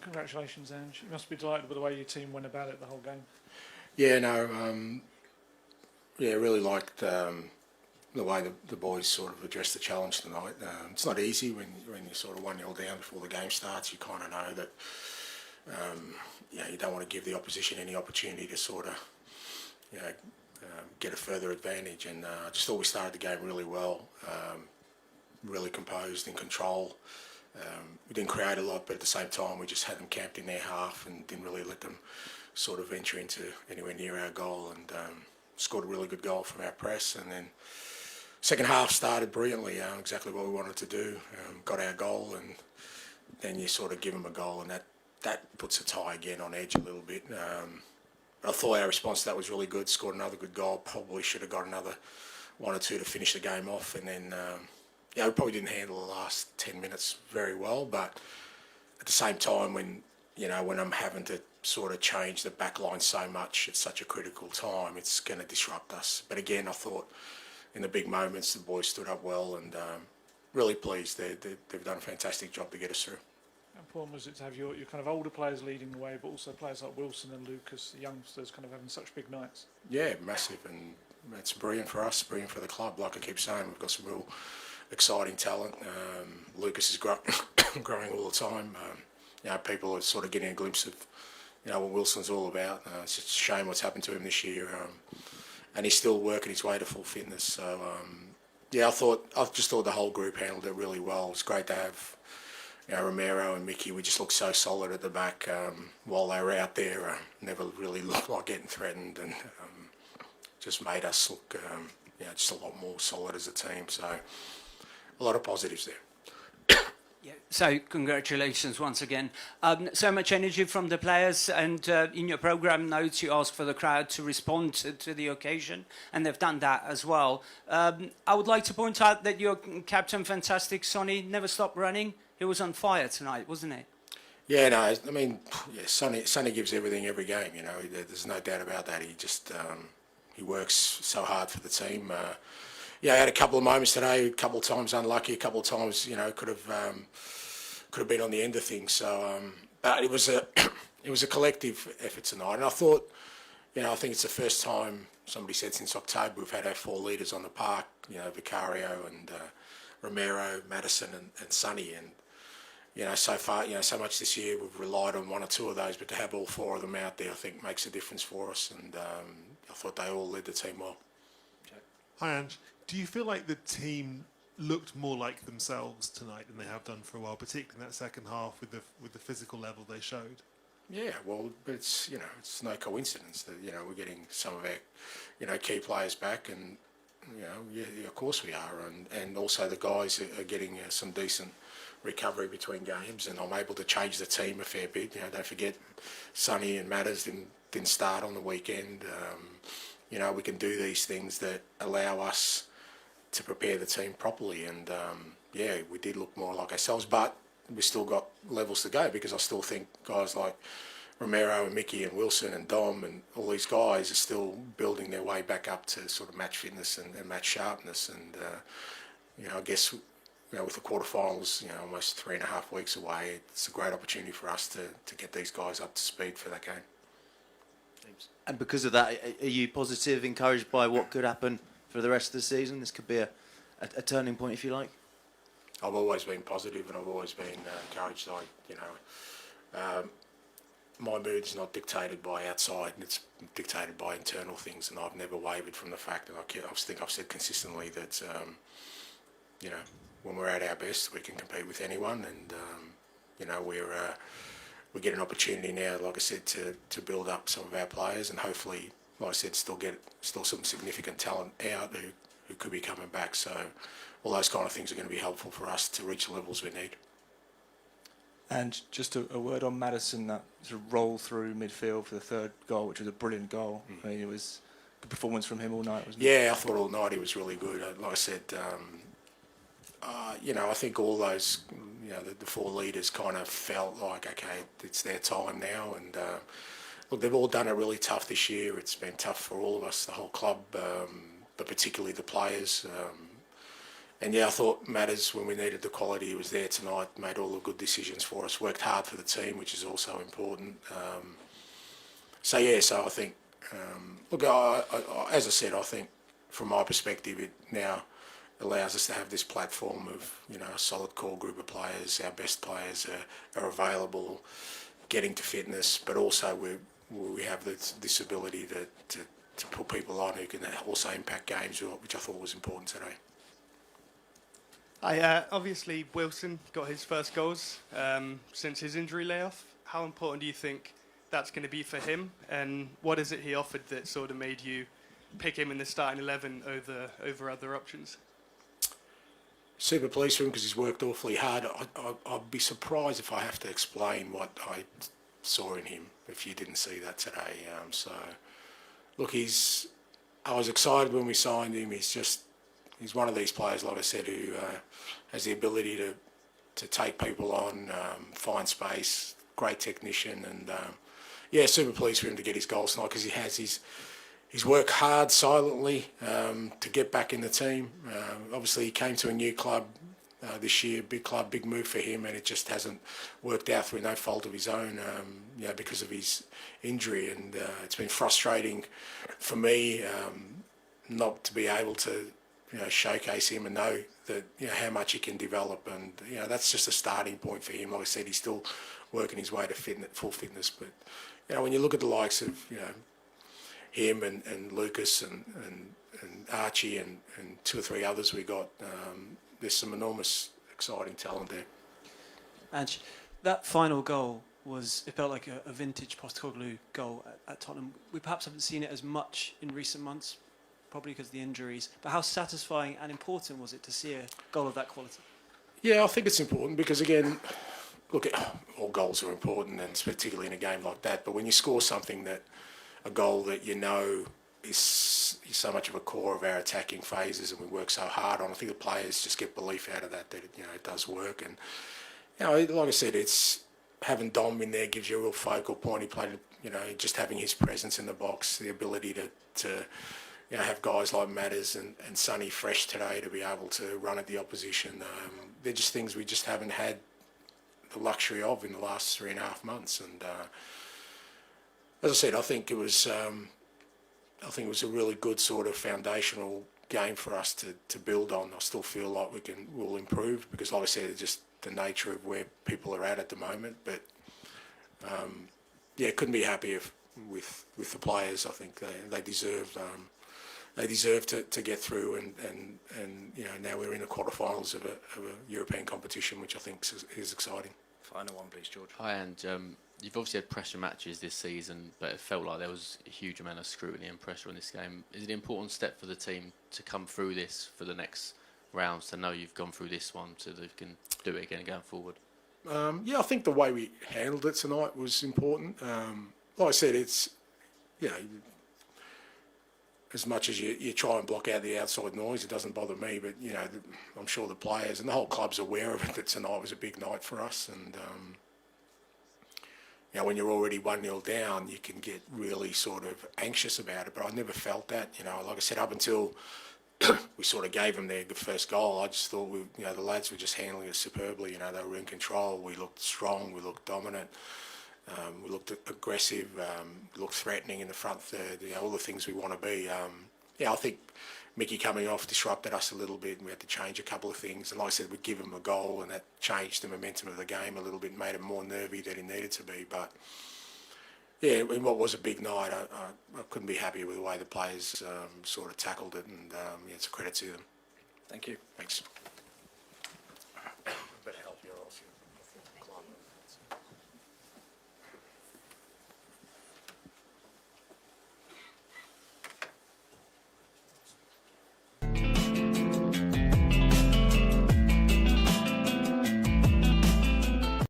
Congratulations, Ange. You must be delighted with the way your team went about it the whole game. Yeah, no, really liked the way the boys sort of addressed the challenge tonight. It's not easy when you're sort of 1-0 down before the game starts. You kind of know that you don't want to give the opposition any opportunity to sort of get a further advantage. And I just thought we started the game really well, really composed, in control. We didn't create a lot, but at the same time we just had them camped in their half and didn't really let them sort of venture into anywhere near our goal, and scored a really good goal from our press. And then second half started brilliantly, exactly what we wanted to do. Got our goal, and then you sort of give them a goal, and that puts the tie again on edge a little bit. But I thought our response to that was really good. Scored another good goal. Probably should have got another 1 or 2 to finish the game off, and then we probably didn't handle the last 10 minutes very well. But at the same time, when I'm having to sort of change the back line so much at such a critical time, it's going to disrupt us. But again, I thought in the big moments the boys stood up well, and really pleased. They've done a fantastic job to get us through. How important was it to have your kind of older players leading the way, but also players like Wilson and Lucas, the youngsters, kind of having such big nights? Yeah, massive, and it's brilliant for us, brilliant for the club. Like I keep saying, we've got some real exciting talent. Lucas is growing all the time. People are sort of getting a glimpse of what Wilson's all about. It's just a shame what's happened to him this year, and he's still working his way to full fitness. So I just thought the whole group handled it really well. It was great to have Romero and Mickey. We just looked so solid at the back while they were out there. Never really looked like getting threatened, and just made us look just a lot more solid as a team. So a lot of positives there. Yeah, so congratulations once again. So much energy from the players, and in your programme notes you asked for the crowd to respond to the occasion, and they've done that as well. I would like to point out that your captain, fantastic, Sonny, never stopped running. He was on fire tonight, wasn't he? Yeah, no, I mean, Sonny gives everything every game, there's no doubt about that. He just, he works so hard for the team. I had a couple of moments today, a couple of times unlucky, a couple of times, could have been on the end of things. So, but it was a collective effort tonight, and I thought, I think it's the first time, somebody said since October, we've had our 4 leaders on the park, Vicario and Romero, Maddison and Sonny, and so far, so much this year we've relied on 1 or 2 of those, but to have all 4 of them out there, I think makes a difference for us, and I thought they all led the team well. Hi, Ange. Do you feel like the team looked more like themselves tonight than they have done for a while, particularly in that second half with the physical level they showed? Yeah, well, it's it's no coincidence that we're getting some of our key players back, and of course we are, and also the guys are getting some decent recovery between games, and I'm able to change the team a fair bit. Don't forget, Sonny and Matters didn't start on the weekend. We can do these things that allow us to prepare the team properly, and we did look more like ourselves, but we still got levels to go, because I still think guys like Romero and Mickey and Wilson and Dom and all these guys are still building their way back up to sort of match fitness and match sharpness, and I guess with the quarterfinals almost 3.5 weeks away, it's a great opportunity for us to get these guys up to speed for that game. And because of that, are you positive, encouraged by what could happen for the rest of the season? This could be a turning point, if you like. I've always been positive, and I've always been encouraged. My mood's not dictated by outside, and it's dictated by internal things, and I've never wavered from the fact that I think I've said consistently that when we're at our best, we can compete with anyone, and we get an opportunity now, like I said, to build up some of our players, and hopefully, like I said, still some significant talent out who could be coming back. So all those kind of things are going to be helpful for us to reach the levels we need. And just a word on Maddison, that sort of roll through midfield for the 3rd goal, which was a brilliant goal. I mean, it was a good performance from him all night, wasn't it? Yeah, I thought all night he was really good. Like I said, I think all those, the 4 leaders kind of felt like, okay, it's their time now. And look, they've all done it really tough this year. It's been tough for all of us, the whole club, but particularly the players. And yeah, I thought Matters, when we needed the quality, he was there tonight, made all the good decisions for us, worked hard for the team, which is also important. So I think, look, as I said, I think from my perspective, it now allows us to have this platform of, a solid core group of players. Our best players are available, getting to fitness, but also we have this ability to put people on who can also impact games, which I thought was important today. Obviously, Wilson got his first goals since his injury layoff. How important do you think that's going to be for him? And what is it he offered that sort of made you pick him in the starting 11 over other options? Super pleased for him because he's worked awfully hard. I'd be surprised if I have to explain what I saw in him if you didn't see that today. Look, I was excited when we signed him. He's one of these players, like I said, who has the ability to take people on, find space, great technician, and super pleased for him to get his goals tonight because he's worked hard silently to get back in the team. Obviously, he came to a new club this year, big club, big move for him, and it just hasn't worked out through no fault of his own, because of his injury. And it's been frustrating for me not to be able to showcase him and know that how much he can develop, and that's just a starting point for him. Like I said, he's still working his way to full fitness. But when you look at the likes of him and Lucas and Archie and two or three others we got, there's some enormous exciting talent there. And that final goal it felt like a vintage Postecoglou goal at Tottenham. We perhaps haven't seen it as much in recent months, probably because of the injuries. But how satisfying and important was it to see a goal of that quality? Yeah, I think it's important because, again, look, all goals are important, and particularly in a game like that. But when you score something a goal that is so much of a core of our attacking phases and we work so hard on, I think the players just get belief out of that it does work. And, like I said, it's having Dom in there gives you a real focal point. He played, just having his presence in the box, the ability to have guys like Matters and Sonny fresh today to be able to run at the opposition. They're just things we just haven't had the luxury of in the last 3.5 months. And as I said, I think it was a really good sort of foundational game for us to build on. I still feel like we'll improve because, like I said, it's just the nature of where people are at the moment. But couldn't be happier with the players. I think they deserve. They deserve to get through, and now we're in the quarterfinals of a European competition, which I think is exciting. Final one, please, George. Hi, and you've obviously had pressure matches this season, but it felt like there was a huge amount of scrutiny and pressure on this game. Is it an important step for the team to come through this for the next rounds, to know you've gone through this one so that you can do it again going forward? I think the way we handled it tonight was important. Like I said, it's, as much as you try and block out the outside noise, it doesn't bother me. But, I'm sure the players and the whole club's aware of it, that tonight was a big night for us. And, when you're already 1-0 down, you can get really sort of anxious about it. But I never felt that. Like I said, up until we sort of gave them their first goal, I just thought the lads were just handling it superbly. They were in control. We looked strong. We looked dominant. We looked aggressive, looked threatening in the front third, all the things we want to be. I think Mickey coming off disrupted us a little bit, and we had to change a couple of things. And like I said, we'd give him a goal, and that changed the momentum of the game a little bit, made him more nervy than he needed to be. But, in what was a big night, I couldn't be happier with the way the players sort of tackled it, and it's a credit to them. Thank you. Thanks.